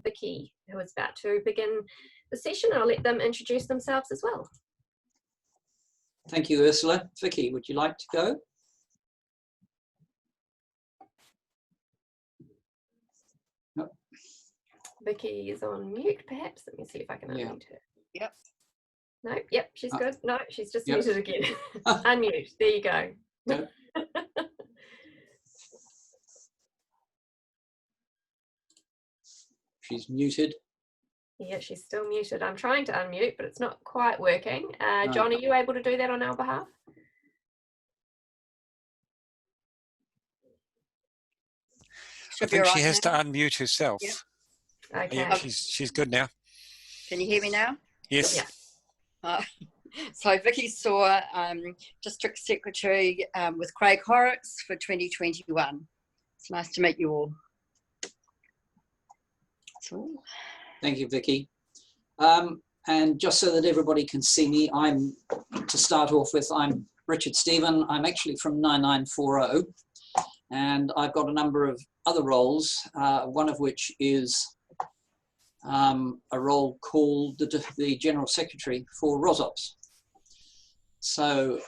Vicky, who is about to begin the session. I'll let them introduce themselves as well. Thank you, Ursula. Vicky, would you like to go? No. Vicky is on mute, perhaps. Let me see if I can unmute her. Yep. No, yep, she's good. No, she's just Yep. muted again. Unmute. There you go. No. She's muted. Yeah, she's still muted. I'm trying to unmute, but it's not quite working. John, are you able to do that on our behalf? I think she has to unmute herself. Yep. Okay. Yeah, she's good now. Can you hear me now? Yes. Yeah. So Vicky Saw, District Secretary with Craig Horrocks for 2021. It's nice to meet you all. So. Thank you, Vicky. And just so that everybody can see me, to start off with, I'm Richard Stephen. I'm actually from 9940, and I've got a number of other roles, one of which is a role called the General Secretary for ROSOPS. So,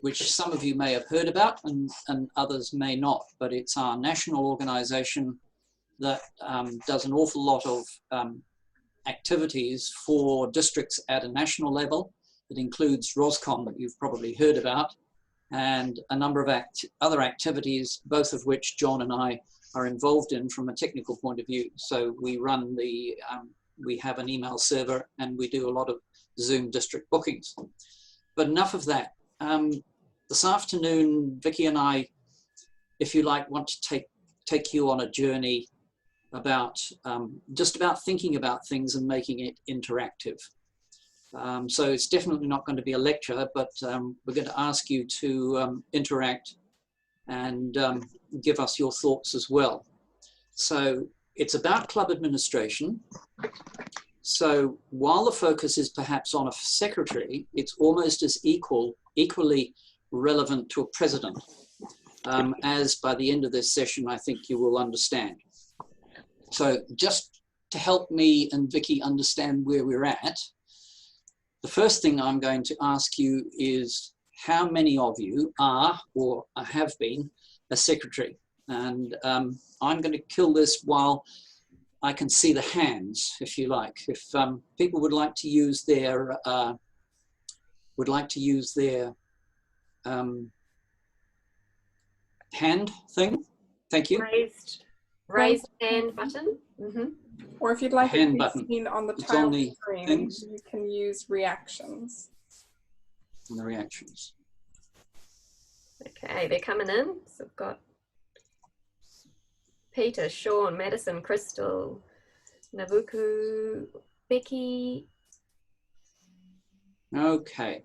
which some of you may have heard about and others may not, but it's our national organisation that does an awful lot of activities for districts at a national level. It includes ROSCOM, that you've probably heard about, and a number of other activities, both of which John and I are involved in from a technical point of view. So we run we have an email server and we do a lot of Zoom district bookings. But enough of that. This afternoon, Vicky and I, if you like, want to take you on a journey about just about thinking about things and making it interactive. So it's definitely not going to be a lecture, but we're going to ask you to interact and give us your thoughts as well. So it's about club administration. So while the focus is perhaps on a secretary, it's almost as equally relevant to a president, as by the end of this session, I think you will understand. So just to help me and Vicky understand where we're at, the first thing I'm going to ask you is how many of you are or have been a secretary? And I'm going to kill this while I can see the hands, if you like. If people would like to use their hand thing, thank you. Raised hand button. Mm-hmm. Or if you'd like hand it to button. be seen on the It's tile on the screen, things. you can use reactions. And the reactions. Okay, they're coming in. So I've got Peter, Sean, Madison, Crystal, Nabuku, Becky. Okay,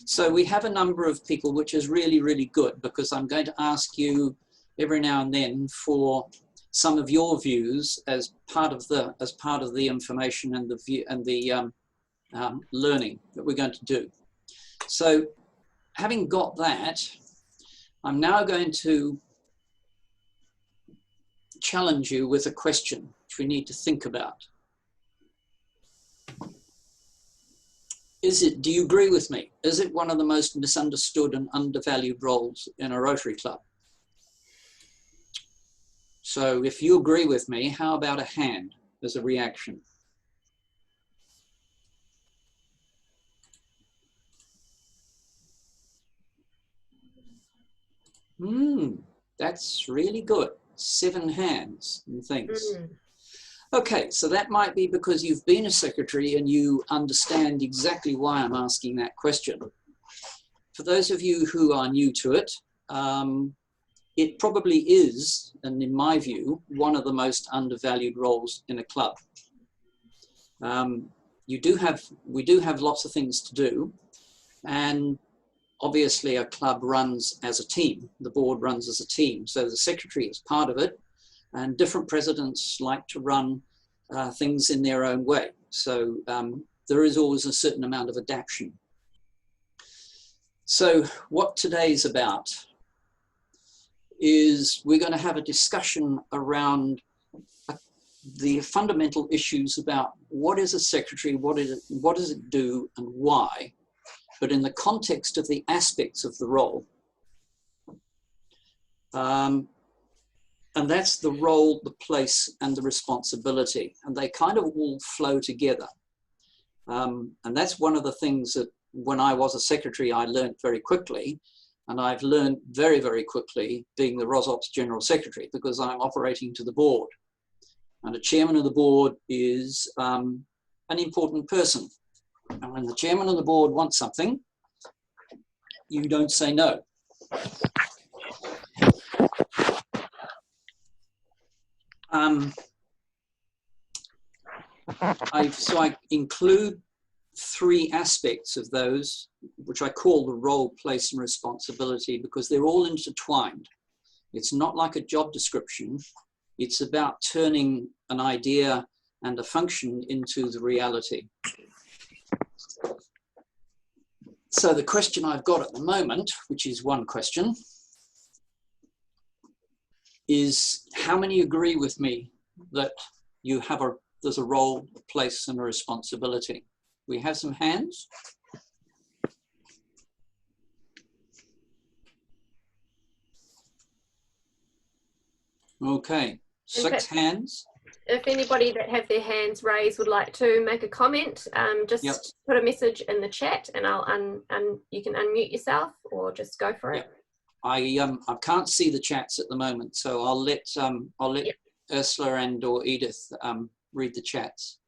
so we have a number of people, which is really, really good, because I'm going to ask you every now and then for some of your views as part of the information and the view and the learning that we're going to do. So having got that, I'm now going to challenge you with a question which we need to think about. Do you agree with me? Is it one of the most misunderstood and undervalued roles in a Rotary Club? So if you agree with me, how about a hand as a reaction? That's really good. 7 hands and things. Okay, so that might be because you've been a secretary and you understand exactly why I'm asking that question. For those of you who are new to it, it probably is, and in my view, one of the most undervalued roles in a club. We do have lots of things to do, and obviously a club runs as a team. The board runs as a team, so the secretary is part of it, and different presidents like to run things in their own way. So there is always a certain amount of adaptation. So what today's about is we're going to have a discussion around the fundamental issues about what is a secretary, what does it do, and why, but in the context of the aspects of the role. And that's the role, the place, and the responsibility. And they kind of all flow together. And that's one of the things that when I was a secretary, I learned very quickly. And I've learned very, very quickly being the ROSOP's General Secretary, because I'm operating to the board. And a chairman of the board is an important person. And when the chairman of the board wants something, you don't say no. So I include 3 aspects of those, which I call the role, place, and responsibility, because they're all intertwined. It's not like a job description. It's about turning an idea and a function into the reality. So the question I've got at the moment, which is one question, is how many agree with me that you have there's a role, a place, and a responsibility? We have some hands. Okay, 6 hands. If anybody that have their hands raised would like to make a comment, just put a message in the chat, and you can unmute yourself or just go for it. I can't see the chats at the moment, so I'll let Ursula and or Edith read the chats.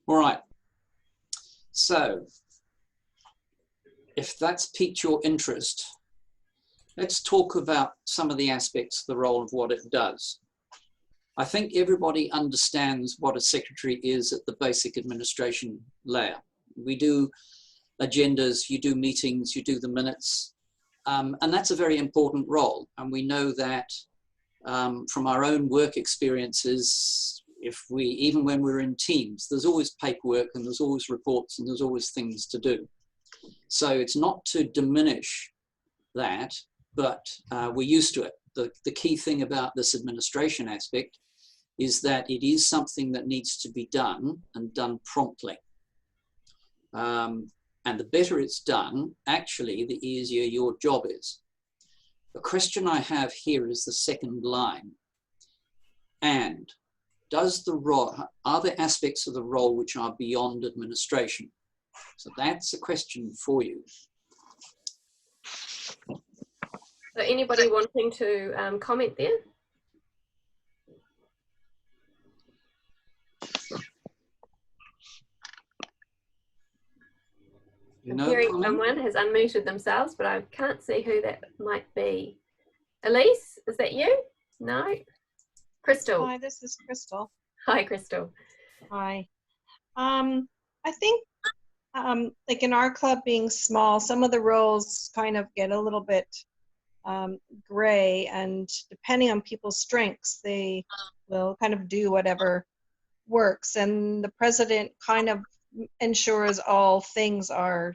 All right. So if that's piqued your interest, let's talk about some of the aspects of the role of what it does. I think everybody understands what a secretary is at the basic administration layer. We do agendas, you do meetings, you do the minutes, and that's a very important role. And we know that from our own work experiences, even when we're in teams, there's always paperwork and there's always reports and there's always things to do. So it's not to diminish that, but we're used to it. The key thing about this administration aspect is that it is something that needs to be done and done promptly. And the better it's done, actually, the easier your job is. The question I have here is the second line. And are there aspects of the role which are beyond administration? So that's a question for you. So anybody wanting to comment there? I'm hearing someone has unmuted themselves, but I can't see who that might be. Elise, is that you? No? Crystal. Hi, this is Crystal. Hi, Crystal. Hi. I think like in our club being small, some of the roles kind of get a little bit gray, and depending on people's strengths, they will kind of do whatever works. And the president kind of ensures all things are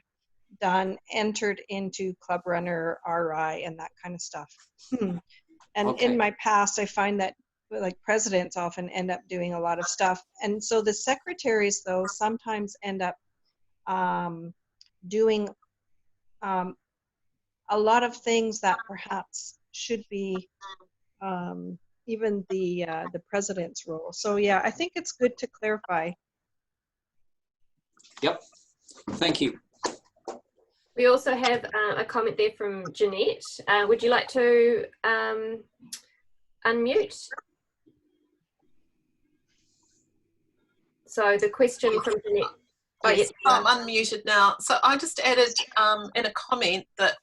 done, entered into Club Runner, RI, and that kind of stuff. And Okay. in my past, I find that like presidents often end up doing a lot of stuff. And so the secretaries, though, sometimes end up doing a lot of things that perhaps should be even the president's role. So yeah, I think it's good to clarify. Yep, thank you. We also have a comment there from Jeanette. Would you like to unmute? So the question from Jeanette. Oh, yes, I'm unmuted now. So I just added in a comment that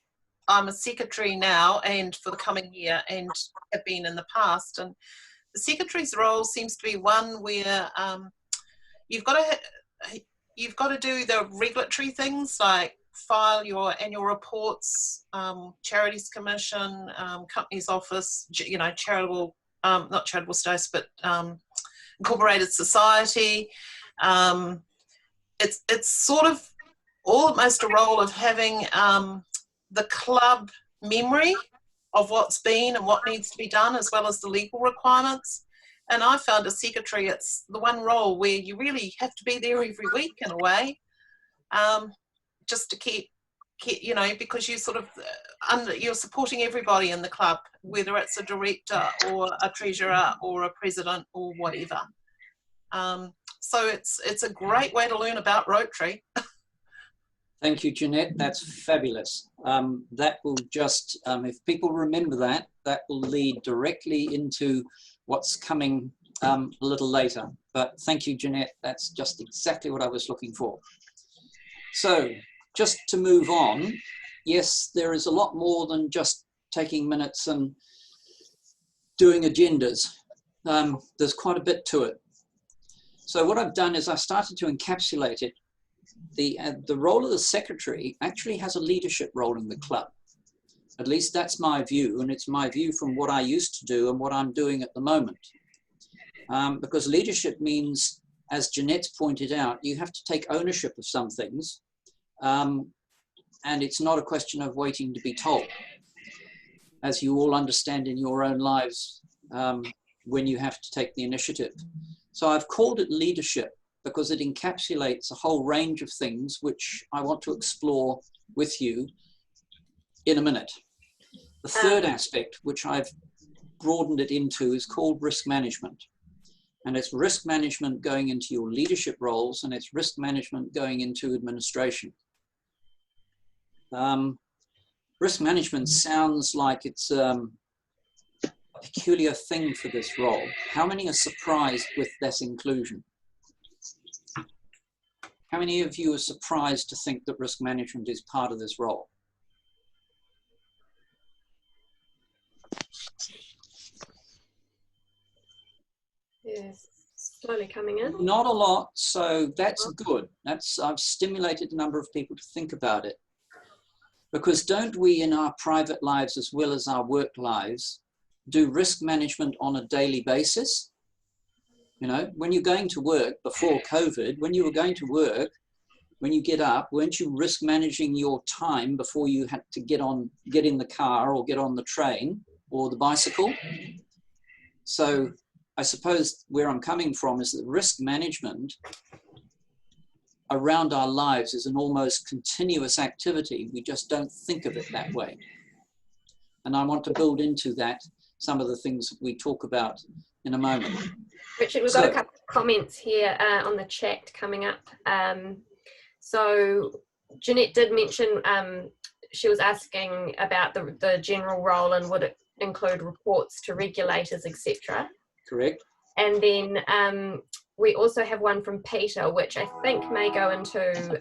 I'm a secretary now and for the coming year, and have been in the past. And the secretary's role seems to be one where you've got to do the regulatory things like file your annual reports, Charities Commission, Companies Office, charitable, not charitable status, but Incorporated Society. It's sort of almost a role of having the club memory of what's been and what needs to be done, as well as the legal requirements. And I found as secretary, it's the one role where you really have to be there every week in a way, just to keep, you know, because you sort of you're supporting everybody in the club, whether it's a director or a treasurer or a president or whatever. So it's a great way to learn about Rotary. Thank you, Jeanette. That's fabulous. That will just, if people remember that, that will lead directly into what's coming a little later. But thank you, Jeanette. That's just exactly what I was looking for. So just to move on, yes, there is a lot more than just taking minutes and doing agendas. There's quite a bit to it. So what I've done is I started to encapsulate it. The role of the secretary actually has a leadership role in the club. At least that's my view, and it's my view from what I used to do and what I'm doing at the moment. Because leadership means, as Jeanette's pointed out, you have to take ownership of some things, and it's not a question of waiting to be told, as you all understand in your own lives when you have to take the initiative. So I've called it leadership because it encapsulates a whole range of things which I want to explore with you in a minute. The third aspect, which I've broadened it into, is called risk management. And it's risk management going into your leadership roles, and it's risk management going into administration. Risk management sounds like it's a peculiar thing for this role. How many are surprised with this inclusion? How many of you are surprised to think that risk management is part of this role? Yes, slowly coming in. Not a lot, so that's good. I've stimulated a number of people to think about it. Because don't we in our private lives as well as our work lives do risk management on a daily basis? You know, when you're going to work before COVID, when you were going to work, when you get up, weren't you risk managing your time before you had to get in the car or get on the train or the bicycle? So I suppose where I'm coming from is that risk management around our lives is an almost continuous activity. We just don't think of it that way. And I want to build into that some of the things we talk about in a moment. Richard, we've got a couple of comments here on the chat coming up. So Jeanette did mention, she was asking about the general role and would it include reports to regulators, etc. Correct. And then we also have one from Peter, which I think may go into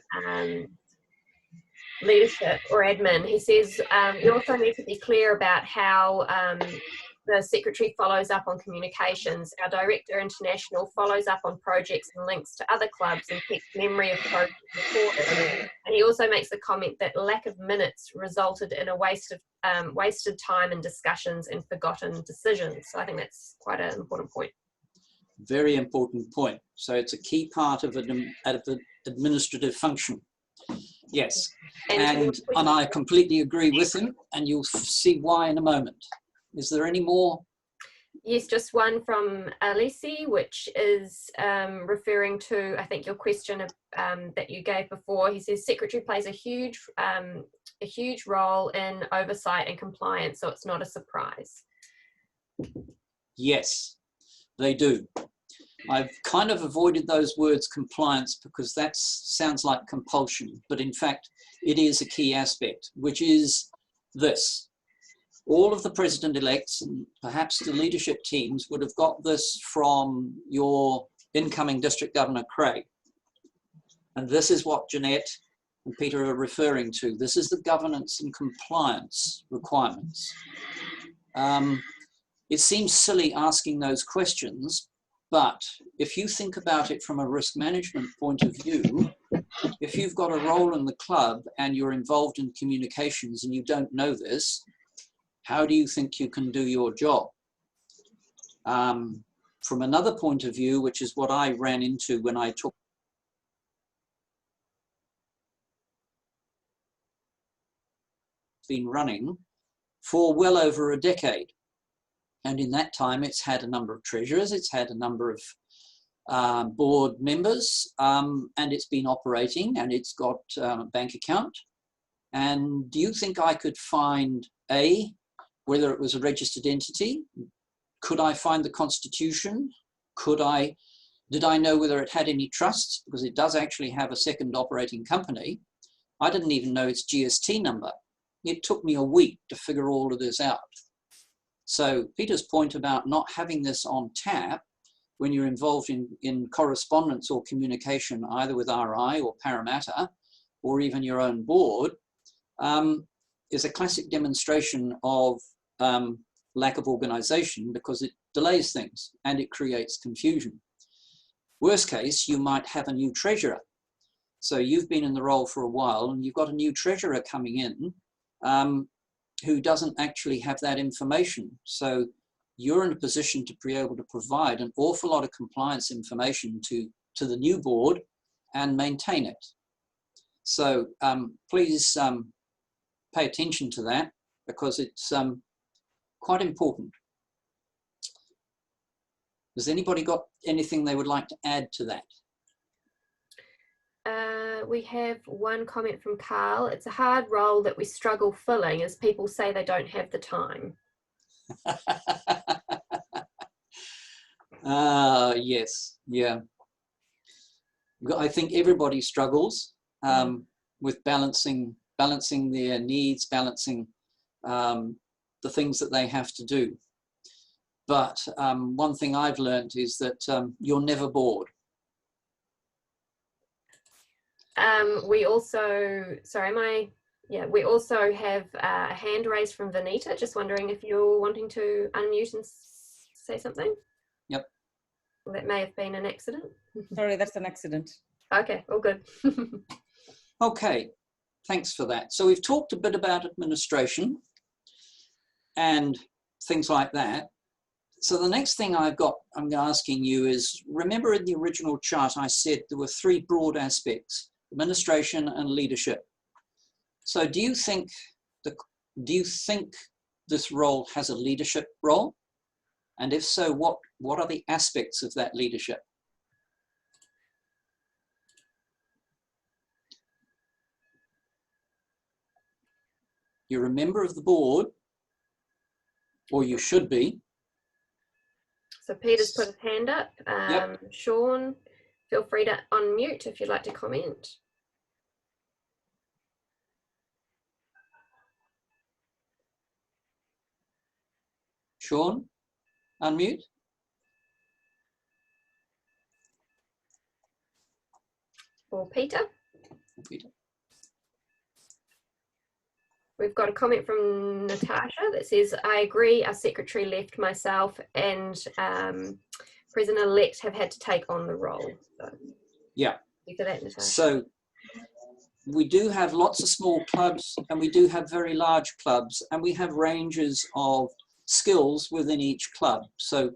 leadership or admin. He says, you also need to be clear about how the secretary follows up on communications. Our director international follows up on projects and links to other clubs and keeps memory of projects recorded. And he also makes the comment that lack of minutes resulted in a wasted time in discussions and forgotten decisions. So I think that's quite an important point. Very important point. So it's a key part of an administrative function. Yes, and I completely agree with him, and you'll see why in a moment. Is there any more? Yes, just one from Alessi, which is referring to, I think, your question that you gave before. He says, secretary plays a huge role in oversight and compliance, so it's not a surprise. Yes, they do. I've kind of avoided those words compliance because that sounds like compulsion, but in fact, it is a key aspect, which is this. All of the president-elects and perhaps the leadership teams would have got this from your incoming district governor, Craig. And this is what Jeanette and Peter are referring to. This is the governance and compliance requirements. It seems silly asking those questions, but if you think about it from a risk management point of view, if you've got a role in the club and you're involved in communications and you don't know this, how do you think you can do your job? From another point of view, which is what I ran into when I took been running, for well over a decade. And in that time, it's had a number of treasurers, it's had a number of board members, and it's been operating, and it's got a bank account. And do you think I could find whether it was a registered entity? Could I find the constitution? Did I know whether it had any trusts? Because it does actually have a second operating company. I didn't even know its GST number. It took me a week to figure all of this out. So Peter's point about not having this on tap when you're involved in correspondence or communication, either with RI or Parramatta, or even your own board, is a classic demonstration of lack of organisation, because it delays things and it creates confusion. Worst case, you might have a new treasurer. So you've been in the role for a while and you've got a new treasurer coming in who doesn't actually have that information. So you're in a position to be able to provide an awful lot of compliance information to the new board and maintain it. So please pay attention to that, because it's quite important. Has anybody got anything they would like to add to that? We have one comment from Carl. It's a hard role that we struggle filling, as people say they don't have the time. Yes, yeah. I think everybody struggles with balancing their needs, balancing the things that they have to do. But one thing I've learned is that you're never bored. We also, we also have a hand raised from Vanita. Just wondering if you're wanting to unmute and say something. Yep. Well, that may have been an accident. Sorry, that's an accident. Okay, all good. Okay, thanks for that. So we've talked a bit about administration and things like that. So the next thing I'm asking you is, remember in the original chart I said there were three broad aspects: administration and leadership. So do you think this role has a leadership role? And if so, what are the aspects of that leadership? You're a member of the board, or you should be. So Peter's put his hand up. Yep. Sean, feel free to unmute if you'd like to comment. Sean, unmute. Or Peter. Peter. We've got a comment from Natasha that says, I agree, our secretary left, myself and President-elect have had to take on the role. So, yeah. thank you for that, Natasha. So we do have lots of small clubs and we do have very large clubs, and we have ranges of skills within each club. So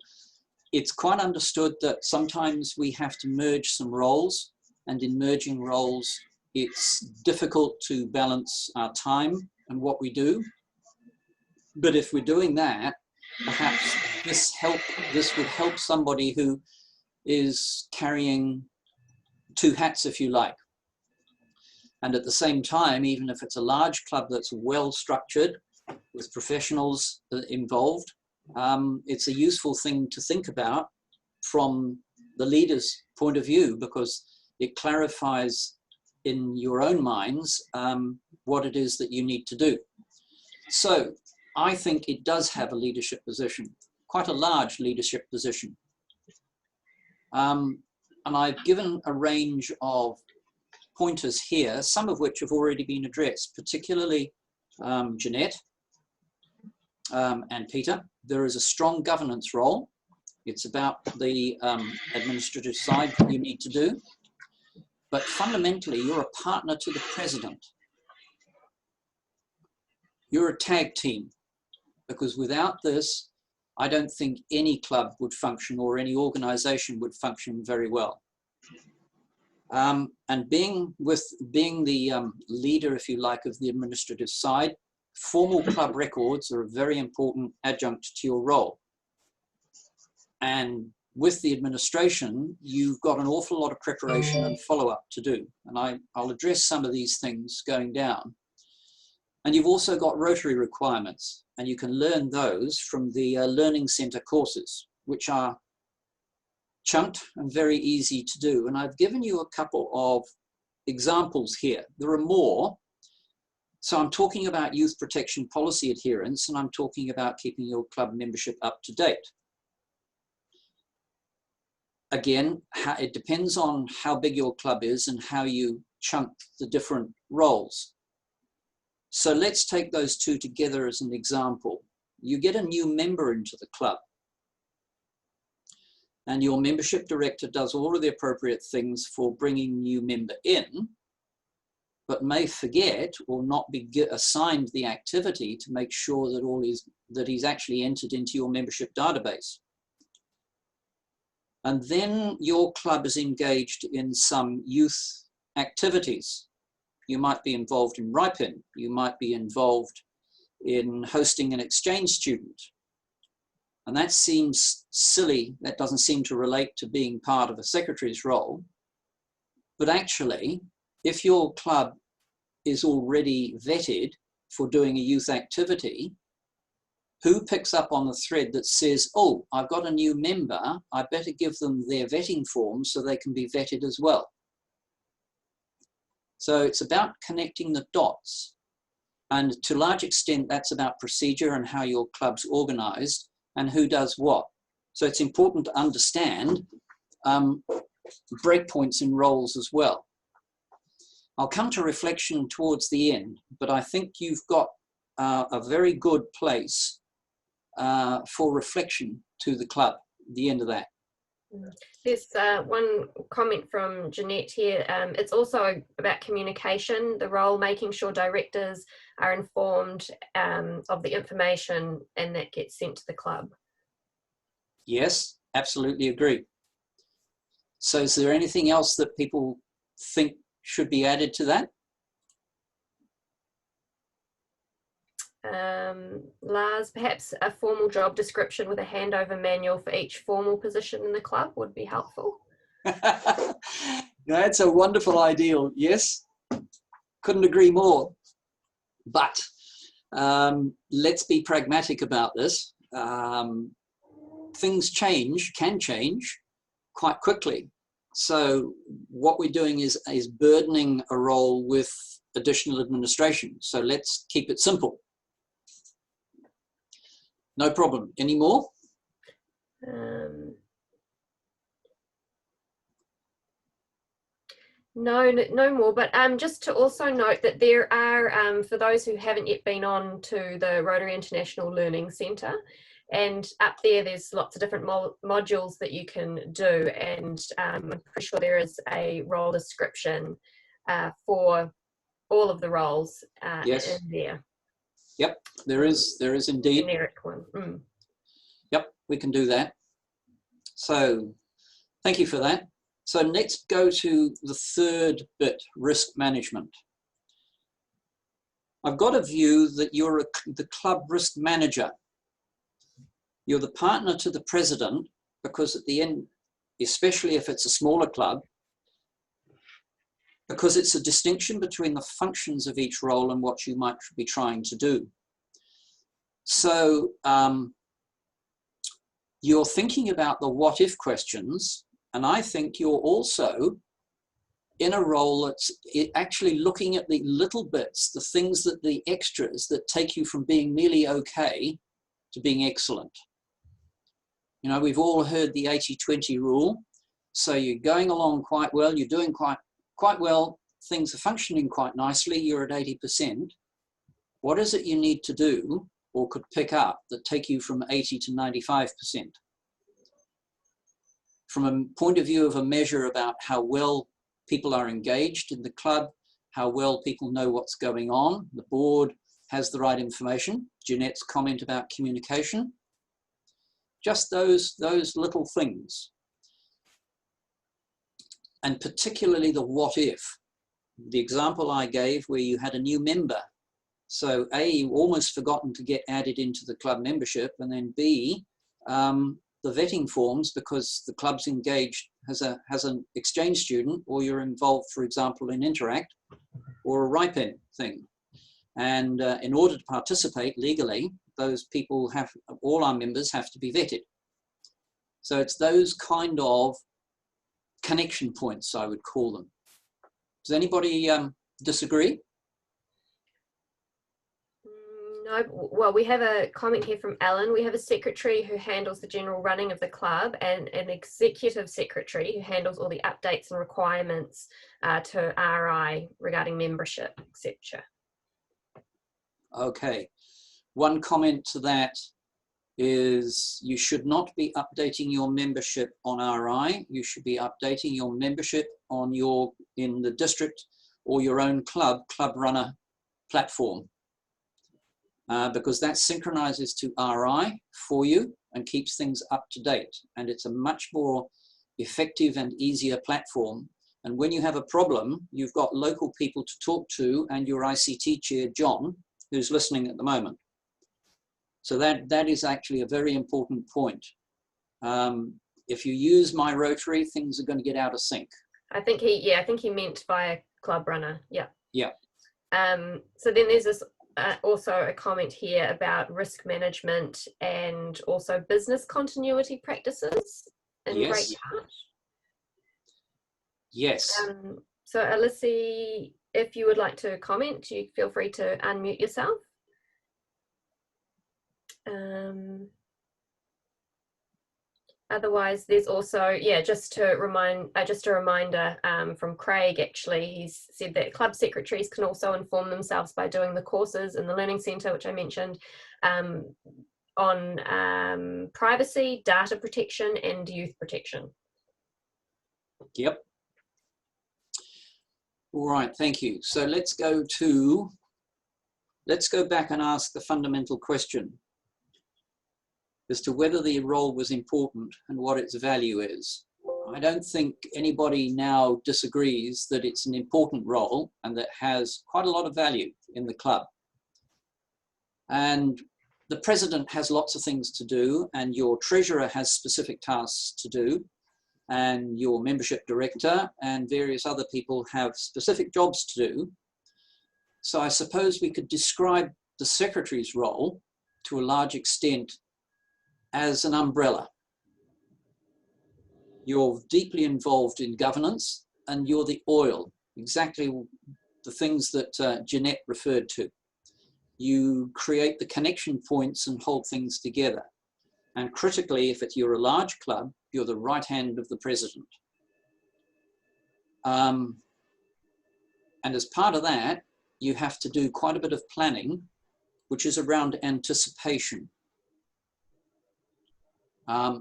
it's quite understood that sometimes we have to merge some roles, and in merging roles, it's difficult to balance our time and what we do. But if we're doing that, perhaps this would help somebody who is carrying two hats, if you like. And at the same time, even if it's a large club that's well structured with professionals involved, it's a useful thing to think about from the leader's point of view, because it clarifies in your own minds what it is that you need to do. So I think it does have a leadership position, quite a large leadership position. And I've given a range of pointers here, some of which have already been addressed, particularly Jeanette and Peter. There is a strong governance role. It's about the administrative side that you need to do. But fundamentally, you're a partner to the president. You're a tag team, because without this, I don't think any club would function or any organization would function very well. And being the leader, if you like, of the administrative side, formal club records are a very important adjunct to your role. And with the administration, you've got an awful lot of preparation and follow-up to do. And I'll address some of these things going down. And you've also got Rotary requirements, and you can learn those from the Learning Centre courses, which are chunked and very easy to do. And I've given you a couple of examples here. There are more. So I'm talking about youth protection policy adherence, and I'm talking about keeping your club membership up to date. Again, it depends on how big your club is and how you chunk the different roles. So let's take those two together as an example. You get a new member into the club, and your membership director does all of the appropriate things for bringing new member in, but may forget or not be assigned the activity to make sure that that he's actually entered into your membership database. And then your club is engaged in some youth activities. You might be involved in RIPIN. You might be involved in hosting an exchange student. And that seems silly. That doesn't seem to relate to being part of a secretary's role. But actually, if your club is already vetted for doing a youth activity, who picks up on the thread that says, oh, I've got a new member, I better give them their vetting form so they can be vetted as well. So it's about connecting the dots. And to a large extent, that's about procedure and how your club's organized and who does what. So it's important to understand breakpoints in roles as well. I'll come to reflection towards the end, but I think you've got a very good place for reflection to the club at the end of that. There's one comment from Jeanette here. It's also about communication, the role, making sure directors are informed of the information and that gets sent to the club. Yes, absolutely agree. So is there anything else that people think should be added to that? Lars, perhaps a formal job description with a handover manual for each formal position in the club would be helpful. That's a wonderful ideal, yes. Couldn't agree more. But let's be pragmatic about this. Things can change quite quickly. So what we're doing is burdening a role with additional administration. So let's keep it simple. No problem. Any more? No more, but just to also note that there are, for those who haven't yet been on to the Rotary International Learning Centre, and up there's lots of different modules that you can do, and I'm pretty sure there is a role description for all of the roles yes. in there. Yep, there is indeed. Generic one. Mm. Yep, we can do that. So thank you for that. So let's go to the third bit, risk management. I've got a view that you're the club risk manager. You're the partner to the president, because at the end, especially if it's a smaller club, because it's a distinction between the functions of each role and what you might be trying to do. So you're thinking about the what if questions, and I think you're also in a role that's actually looking at the little bits, the things that the extras that take you from being merely okay to being excellent. You know, we've all heard the 80-20 rule. So you're going along quite well, you're doing quite well, things are functioning quite nicely, you're at 80%. What is it you need to do or could pick up that take you from 80 to 95%? From a point of view of a measure about how well people are engaged in the club, how well people know what's going on, the board has the right information, Jeanette's comment about communication, just those little things. And particularly the what if. The example I gave where you had a new member So A, you've almost forgotten to get added into the club membership, and then B, the vetting forms, because the club's engaged, has an exchange student, or you're involved, for example, in Interact or a RIPEN thing. And in order to participate legally, those people all our members have to be vetted. So it's those kind of connection points, I would call them. Does anybody disagree? No, well, we have a comment here from Alan. We have a secretary who handles the general running of the club and an executive secretary who handles all the updates and requirements to RI regarding membership, etc. Okay. One comment to that is you should not be updating your membership on RI. You should be updating your membership on in the district or your own club runner platform. Because that synchronizes to RI for you and keeps things up to date. And it's a much more effective and easier platform. And when you have a problem, you've got local people to talk to and your ICT chair, John, who's listening at the moment. So that is actually a very important point. If you use My Rotary, things are going to get out of sync. I think he meant via Club Runner. Yeah. Yeah. So then there's this also a comment here about risk management and also business continuity practices in Great Heart. Yes. So Alyssa, if you would like to comment, you feel free to unmute yourself. Otherwise, there's also, just a reminder from Craig, actually, he's said that club secretaries can also inform themselves by doing the courses in the Learning Centre, which I mentioned, on privacy, data protection and youth protection. Yep. All right, thank you. So let's go back and ask the fundamental question as to whether the role was important and what its value is. I don't think anybody now disagrees that it's an important role and that has quite a lot of value in the club. And the president has lots of things to do, and your treasurer has specific tasks to do, and your membership director and various other people have specific jobs to do. So I suppose we could describe the secretary's role to a large extent as an umbrella. You're deeply involved in governance and you're the oil, exactly the things that Jeanette referred to. You create the connection points and hold things together. And critically, if you're a large club, you're the right hand of the president. And as part of that, you have to do quite a bit of planning, which is around anticipation.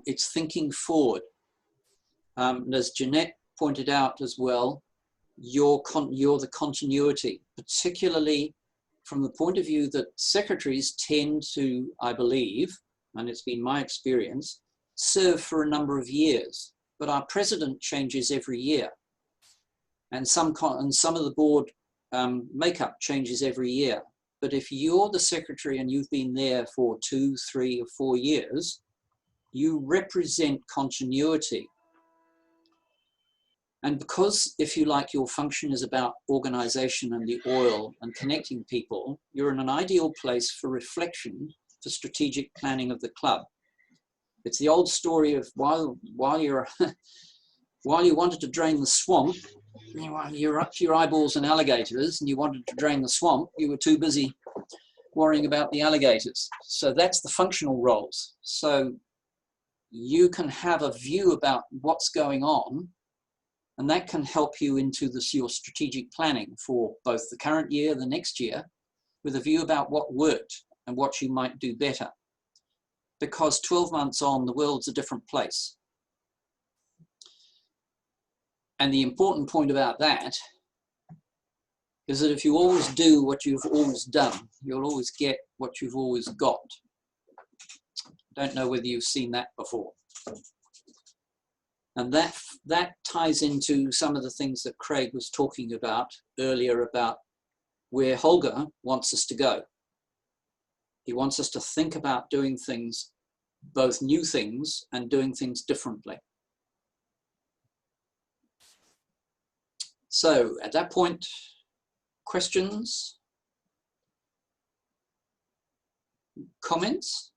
It's thinking forward. And as Jeanette pointed out as well, you're the continuity, particularly from the point of view that secretaries tend to, I believe, and it's been my experience, serve for a number of years. But our president changes every year. And some of the board makeup changes every year. But if you're the secretary and you've been there for 2, 3, or 4 years, you represent continuity. And because, if you like, your function is about organization and the oil and connecting people, you're in an ideal place for reflection, for strategic planning of the club. It's the old story of while you wanted to drain the swamp, you're up to your eyeballs in alligators and you wanted to drain the swamp, you were too busy worrying about the alligators. So that's the functional roles. So you can have a view about what's going on, and that can help you into your strategic planning for both the current year, the next year, with a view about what worked and what you might do better. Because 12 months on, the world's a different place. And the important point about that is that if you always do what you've always done, you'll always get what you've always got. Don't know whether you've seen that before. And that ties into some of the things that Craig was talking about earlier about where Holger wants us to go. He wants us to think about doing things, both new things and doing things differently. So at that point, questions? Comments?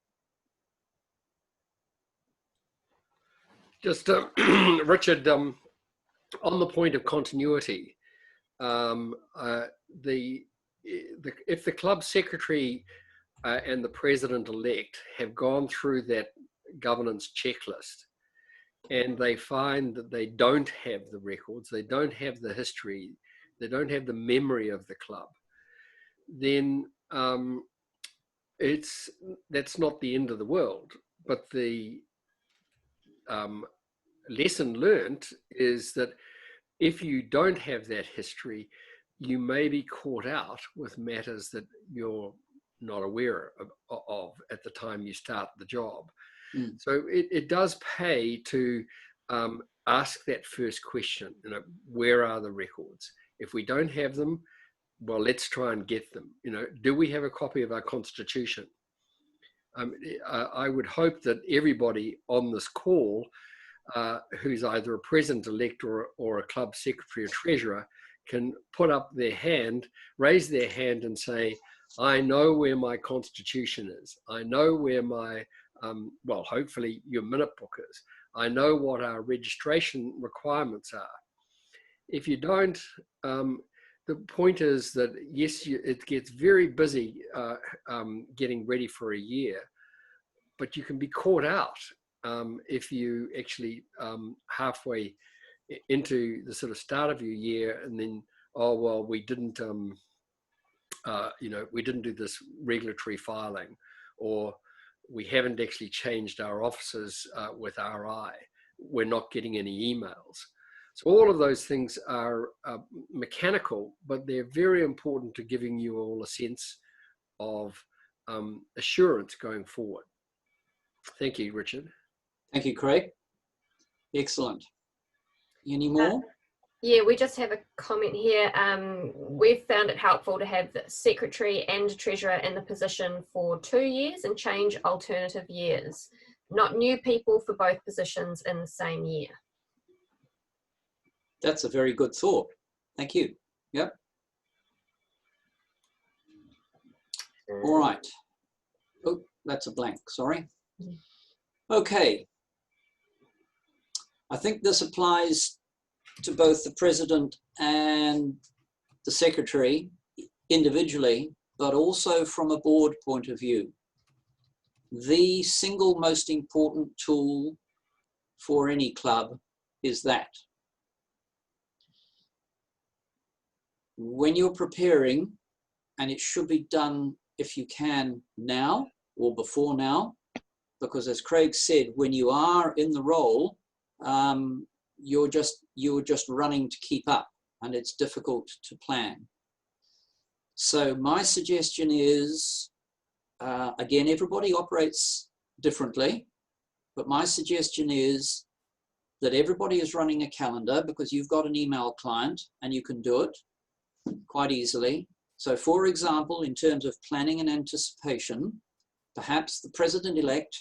Just Richard, on the point of continuity, if the club secretary and the president-elect have gone through that governance checklist and they find that they don't have the records, they don't have the history, they don't have the memory of the club, then that's not the end of the world. But the lesson learned is that if you don't have that history, you may be caught out with matters that you're not aware of at the time you start the job. So it does pay to ask that first question, where are the records? If we don't have them, well, let's try and get them. Do we have a copy of our constitution? I would hope that everybody on this call who's either a president-elect or a club secretary or treasurer can put up their hand, raise their hand and say, I know where my constitution is. I know where my, well, hopefully your minute book is. I know what our registration requirements are. If you don't, the point is that, yes, it gets very busy getting ready for a year, but you can be caught out if you actually halfway into the sort of start of your year and then, oh, well, we didn't, we didn't do this regulatory filing, or we haven't actually changed our offices with RI. We're not getting any emails. So all of those things are mechanical, but they're very important to giving you all a sense of assurance going forward. Thank you, Richard. Thank you, Craig. Excellent. Any more? Yeah, we just have a comment here. We've found it helpful to have the secretary and treasurer in the position for 2 years and change alternative years, not new people for both positions in the same year. That's a very good thought. Thank you. Yep. All right. Oh, that's a blank, sorry. Okay. I think this applies to both the president and the secretary individually, but also from a board point of view. The single most important tool for any club is that. When you're preparing, and it should be done if you can now or before now, because as Craig said, when you are in the role, you're just running to keep up, and it's difficult to plan. So my suggestion is, again, everybody operates differently, but my suggestion is that everybody is running a calendar, because you've got an email client and you can do it quite easily. So for example, in terms of planning and anticipation, perhaps the president-elect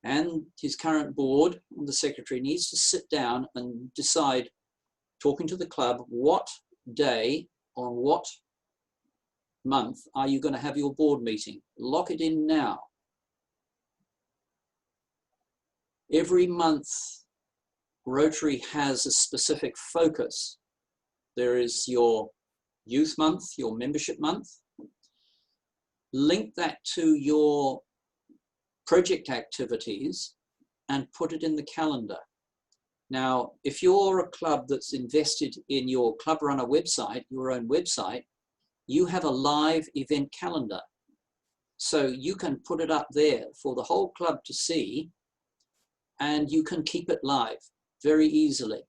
and his current board and the secretary needs to sit down and decide, talking to the club, what day on what month are you going to have your board meeting? Lock it in now. Every month, Rotary has a specific focus. There is your youth month, your membership month. Link that to your project activities and put it in the calendar. Now, if you're a club that's invested in your Club Runner website, your own website, you have a live event calendar. So you can put it up there for the whole club to see, and you can keep it live very easily.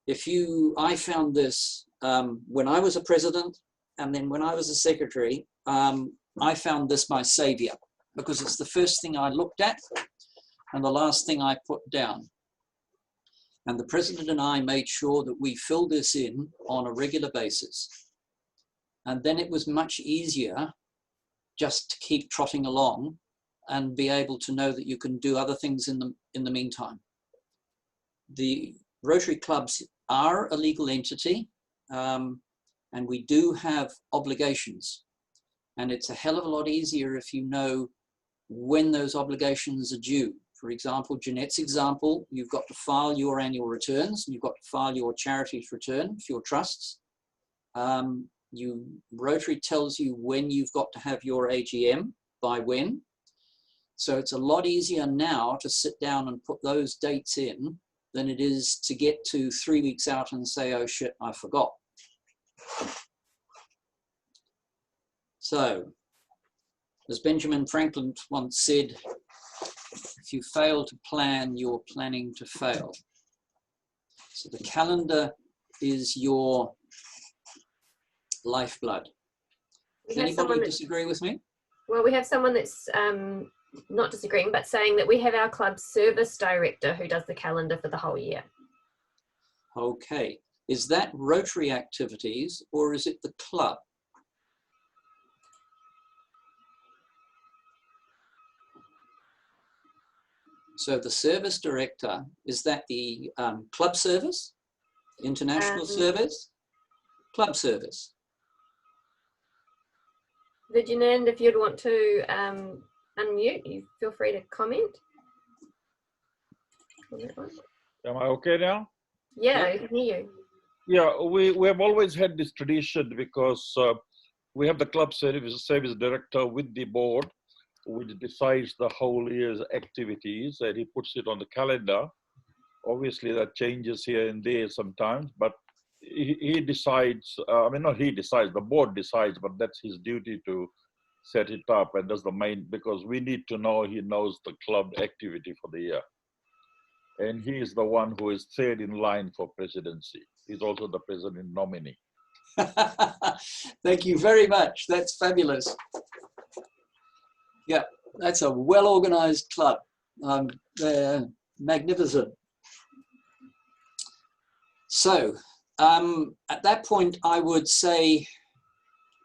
I found this when I was a president, and then when I was a secretary, I found this my savior, because it's the first thing I looked at and the last thing I put down. And the president and I made sure that we filled this in on a regular basis. And then it was much easier just to keep trotting along and be able to know that you can do other things in the meantime. The Rotary clubs are a legal entity, and we do have obligations. And it's a hell of a lot easier if you know when those obligations are due. For example, Jeanette's example, you've got to file your annual returns, you've got to file your charities return for your trusts. Rotary tells you when you've got to have your AGM, by when. So it's a lot easier now to sit down and put those dates in than it is to get to 3 weeks out and say, oh shit, I forgot. So, as Benjamin Franklin once said, if you fail to plan, you're planning to fail. So the calendar is your lifeblood. Does anybody disagree with me? Well, we have someone that's not disagreeing, but saying that we have our club service director who does the calendar for the whole year. Okay. Is that Rotary activities or is it the club? So the service director, is that the club service, international service, club service? Vigiland, if you'd want to unmute, you feel free to comment on that one. Am I okay now? Yeah, I can hear you. Yeah, we have always had this tradition because we have the club service director with the board, which decides the whole year's activities, and he puts it on the calendar. Obviously, that changes here and there sometimes, but he decides, not he decides, the board decides, but that's his duty to set it up, and that's the main, because we need to know he knows the club activity for the year. And he is the one who is third in line for presidency. He's also the president nominee. Thank you very much. That's fabulous. Yeah, that's a well-organized club. They're magnificent. So at that point, I would say,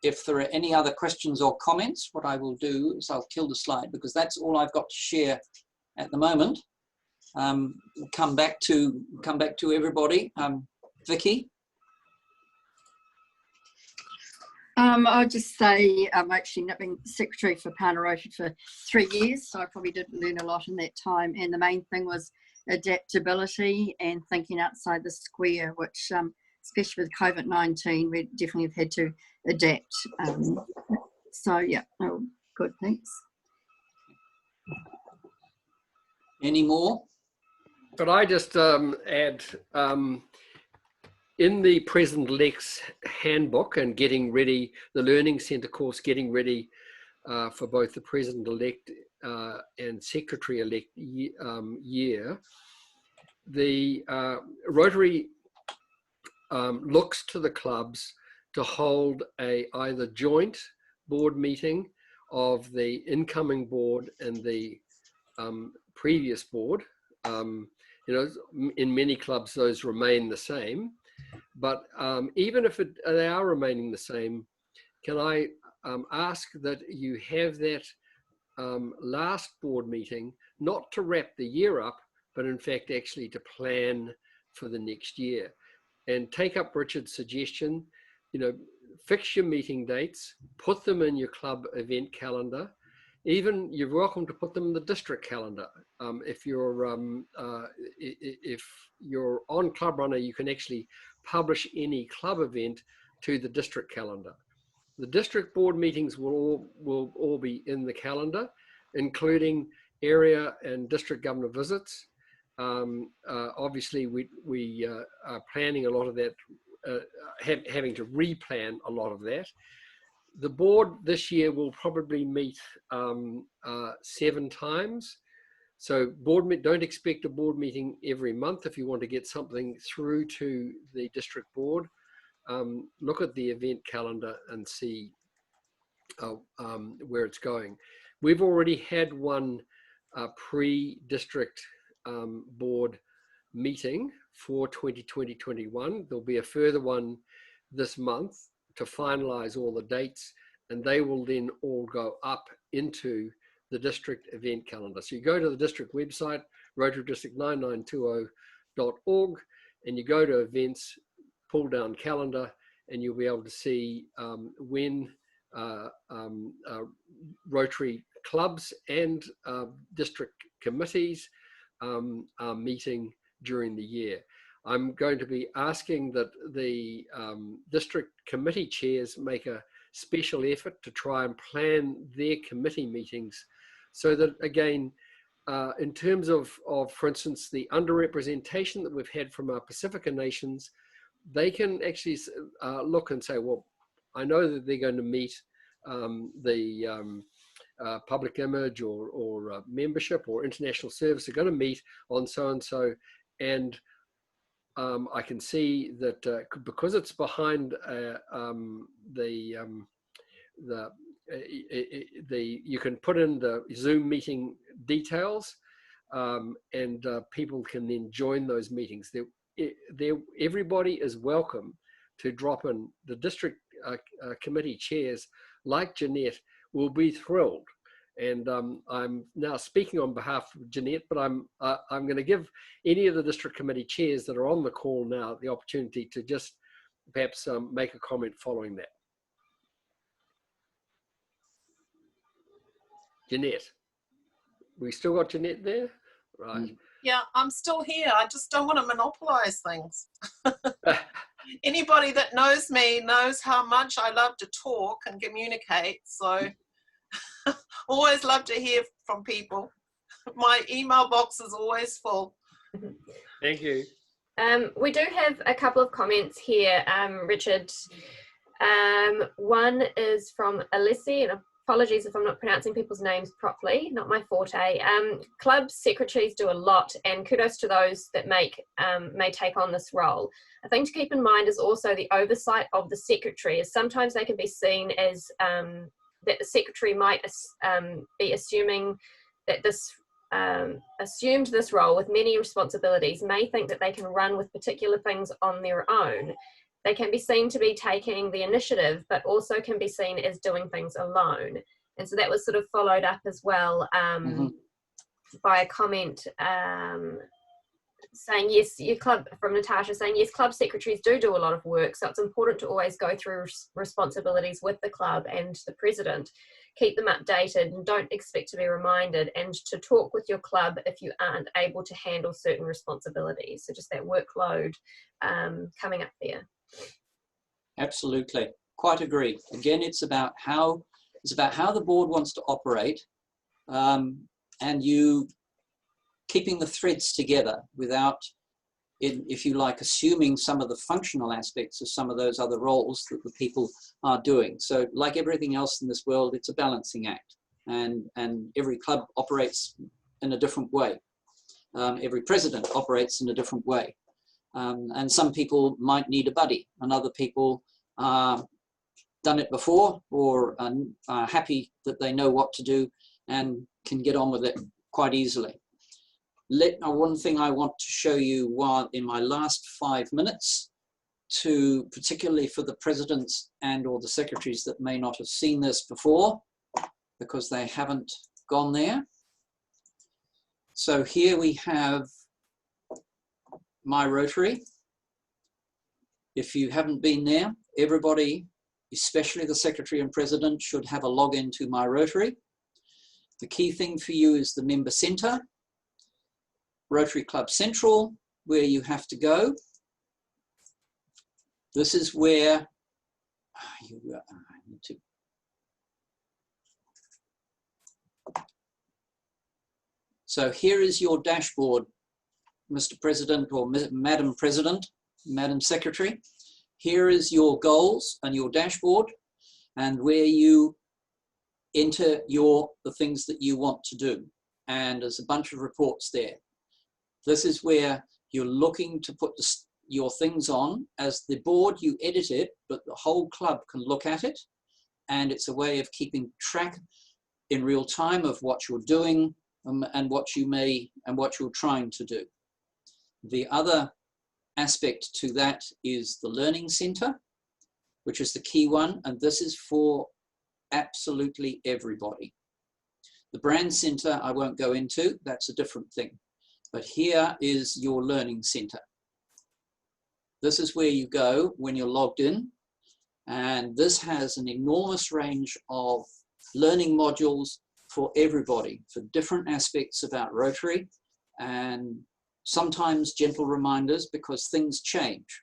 if there are any other questions or comments, what I will do is I'll kill the slide because that's all I've got to share at the moment. Come back to everybody. Vicky. I'll just say I'm actually not been secretary for Pana Rotary for 3 years, so I probably did learn a lot in that time. And the main thing was adaptability and thinking outside the square, which, especially with COVID-19, we definitely have had to adapt. So yeah, oh, good, thanks. Any more? Could I just add, in the President-elect's handbook and getting ready, the Learning Centre course, getting ready for both the President-elect and Secretary-elect year, the Rotary looks to the clubs to hold a either joint board meeting of the incoming board and the previous board. In many clubs those remain the same, but even if they are remaining the same, can I ask that you have that last board meeting not to wrap the year up, but in fact actually to plan for the next year, and take up Richard's suggestion, fix your meeting dates, put them in your club event calendar. Even you're welcome to put them in the district calendar. If you're on Club Runner, you can actually publish any club event to the district calendar. The district board meetings will all be in the calendar, including area and district governor visits. Obviously, we are planning a lot of that, having to replan a lot of that. The board this year will probably meet 7 times. So don't expect a board meeting every month if you want to get something through to the district board. Look at the event calendar and see where it's going. We've already had one pre-district board meeting for 2020-21. There'll be a further one this month. to finalize all the dates, and they will then all go up into the district event calendar. So you go to the district website, rotarydistrict9920.org, and you go to events, pull down calendar, and you'll be able to see when Rotary clubs and district committees are meeting during the year. I'm going to be asking that the district committee chairs make a special effort to try and plan their committee meetings, so that, again, in terms of, for instance, the underrepresentation that we've had from our Pacifica nations, they can actually look and say, well, I know that they're going to meet the public image or membership or international service are going to meet on so-and-so, and I can see that because it's behind you can put in the Zoom meeting details, and people can then join those meetings. Everybody is welcome to drop in. The district committee chairs, like Jeanette, will be thrilled. And I'm now speaking on behalf of Jeanette, but I'm going to give any of the district committee chairs that are on the call now the opportunity to just perhaps make a comment following that. Jeanette, we still got Jeanette there? Right. Yeah, I'm still here. I just don't want to monopolize things. Anybody that knows me knows how much I love to talk and communicate. So always love to hear from people. My email box is always full. Thank you. We do have a couple of comments here, Richard. One is from Alessi, and apologies if I'm not pronouncing people's names properly, not my forte. Club secretaries do a lot, and kudos to those that may take on this role. A thing to keep in mind is also the oversight of the secretary, as sometimes they can be seen as that the secretary might be assuming that this assumed this role with many responsibilities, may think that they can run with particular things on their own. They can be seen to be taking the initiative, but also can be seen as doing things alone. And so that was sort of followed up as well by a comment saying, yes, your club, from Natasha, saying, yes, club secretaries do a lot of work. So it's important to always go through responsibilities with the club and the president, keep them updated, and don't expect to be reminded, and to talk with your club if you aren't able to handle certain responsibilities. So just that workload coming up there. Absolutely, quite agree. Again, it's about how the board wants to operate, and you keeping the threads together without, if you like, assuming some of the functional aspects of some of those other roles that the people are doing. So like everything else in this world, it's a balancing act, and every club operates in a different way. Every president operates in a different way. And some people might need a buddy, and other people done it before, or are happy that they know what to do and can get on with it quite easily. One thing I want to show you while in my last 5 minutes, particularly for the presidents and or the secretaries that may not have seen this before because they haven't gone there. So here we have My Rotary. If you haven't been there, everybody, especially the secretary and president, should have a login to My Rotary. The key thing for you is the member centre, Rotary Club Central, where you have to go. This is where you need to. So here is your dashboard, Mr. President or Madam President, Madam Secretary. Here is your goals and your dashboard, and where you enter the things that you want to do. And there's a bunch of reports there. This is where you're looking to put your things on. As the board, you edit it, but the whole club can look at it. And it's a way of keeping track in real time of what you're doing and what you're trying to do. The other aspect to that is the Learning Centre. which is the key one, and this is for absolutely everybody. The brand center I won't go into, that's a different thing. But here is your learning center. This is where you go when you're logged in, and this has an enormous range of learning modules for everybody, for different aspects about Rotary, and sometimes gentle reminders because things change.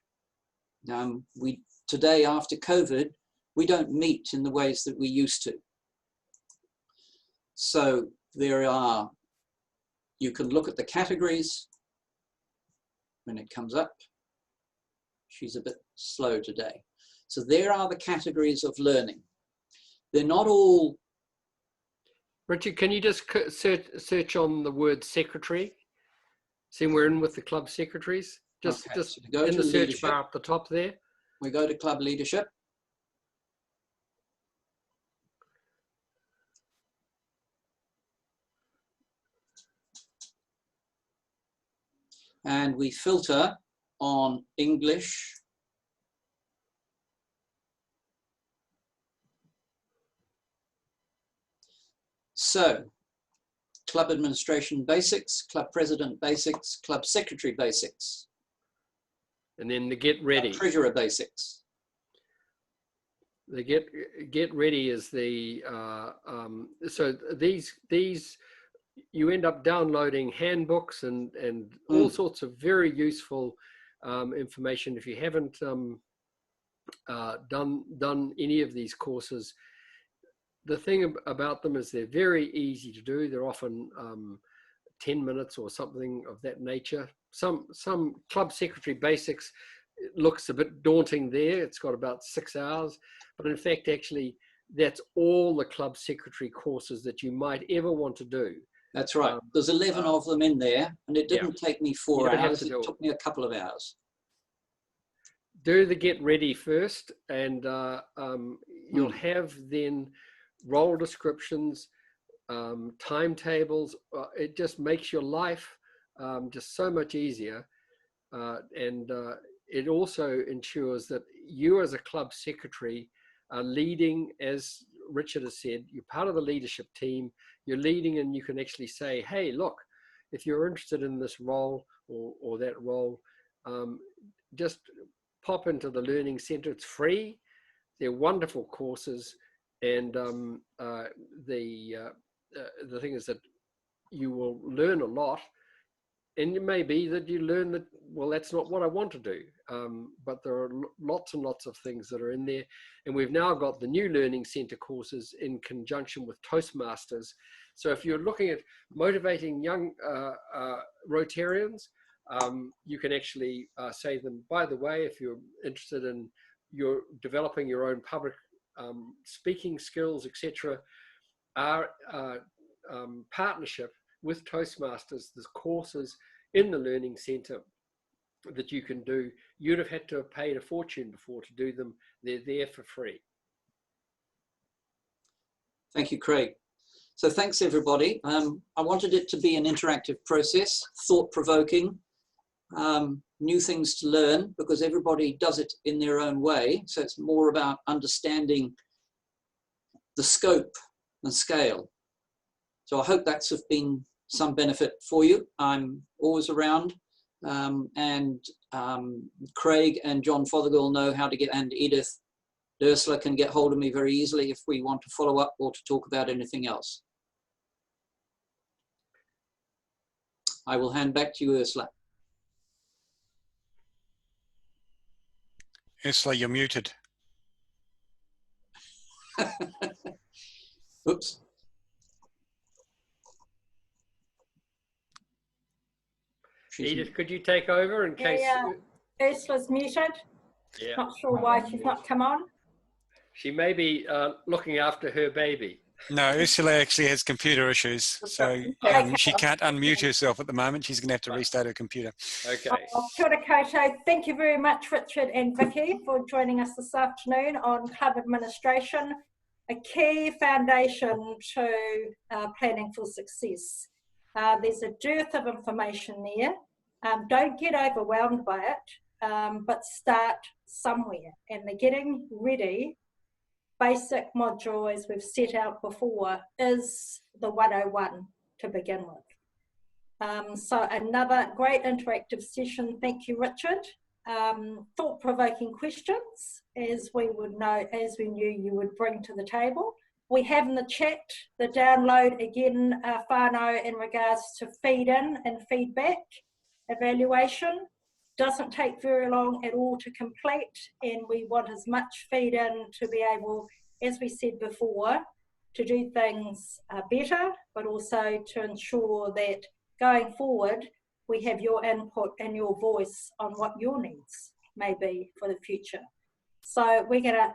Today, after COVID, we don't meet in the ways that we used to. So you can look at the categories when it comes up. She's a bit slow today. So there are the categories of learning. They're not all. Richard, can you just search on the word secretary? See, we're in with the club secretaries. Just go in to the search leadership. bar up the top there. We go to club leadership. And we filter on English. So, club administration basics, club president basics, club secretary basics. And then the get ready. Treasurer basics. The get ready is the, so these you end up downloading handbooks and all sorts of very useful information. If you haven't done any of these courses, the thing about them is they're very easy to do. They're often 10 minutes or something of that nature. Some club secretary basics, it looks a bit daunting there. It's got about 6 hours, but in fact, actually, that's all the club secretary courses that you might ever want to do. That's right. There's 11 of them in there, and it didn't take me 4 hours. It took me a couple of hours. Do the get ready first, and you'll have then role descriptions, timetables. It just makes your life just so much easier, and it also ensures that you as a club secretary are leading, as Richard has said, you're part of the leadership team, you're leading, and you can actually say, hey, look, if you're interested in this role or that role, just pop into the Learning Centre. It's free. They're wonderful courses. And the thing is that you will learn a lot. And it may be that you learn that, well, that's not what I want to do. But there are lots and lots of things that are in there. And we've now got the new Learning Centre courses in conjunction with Toastmasters. So if you're looking at motivating young Rotarians, you can actually say to them, by the way, if you're interested in developing your own public speaking skills, etc., our partnership with Toastmasters, there's courses in the Learning Centre that you can do. You'd have had to have paid a fortune before to do them. They're there for free. Thank you, Craig. So thanks, everybody. I wanted it to be an interactive process, thought-provoking, new things to learn, because everybody does it in their own way. So it's more about understanding the scope and scale. So I hope that's been some benefit for you. I'm always around, and Craig and John Fothergill know how to get, and Edith Ursula can get hold of me very easily if we want to follow up or to talk about anything else. I will hand back to you, Ursula. Ursula, you're muted. Oops. Edith, could you take over in case? Ursula's muted. Yeah. Not sure why she's not come on. She may be looking after her baby. No, Ursula actually has computer issues, so she can't unmute herself at the moment. She's going to have to restart her computer. Okay. Kia ora koutou. Thank you very much, Richard and Vicky, for joining us this afternoon on club administration, a key foundation to planning for success. There's a dearth of information there. Don't get overwhelmed by it. but start somewhere. And the getting ready basic module, as we've set out before, is the 101 to begin with. So another great interactive session. Thank you, Richard. Thought-provoking questions, as we knew you would bring to the table. We have in the chat the download again, whānau, in regards to feed in and feedback evaluation. Doesn't take very long at all to complete, and we want as much feed in to be able, as we said before, to do things better, but also to ensure that going forward we have your input and your voice on what your needs may be for the future. So we're going to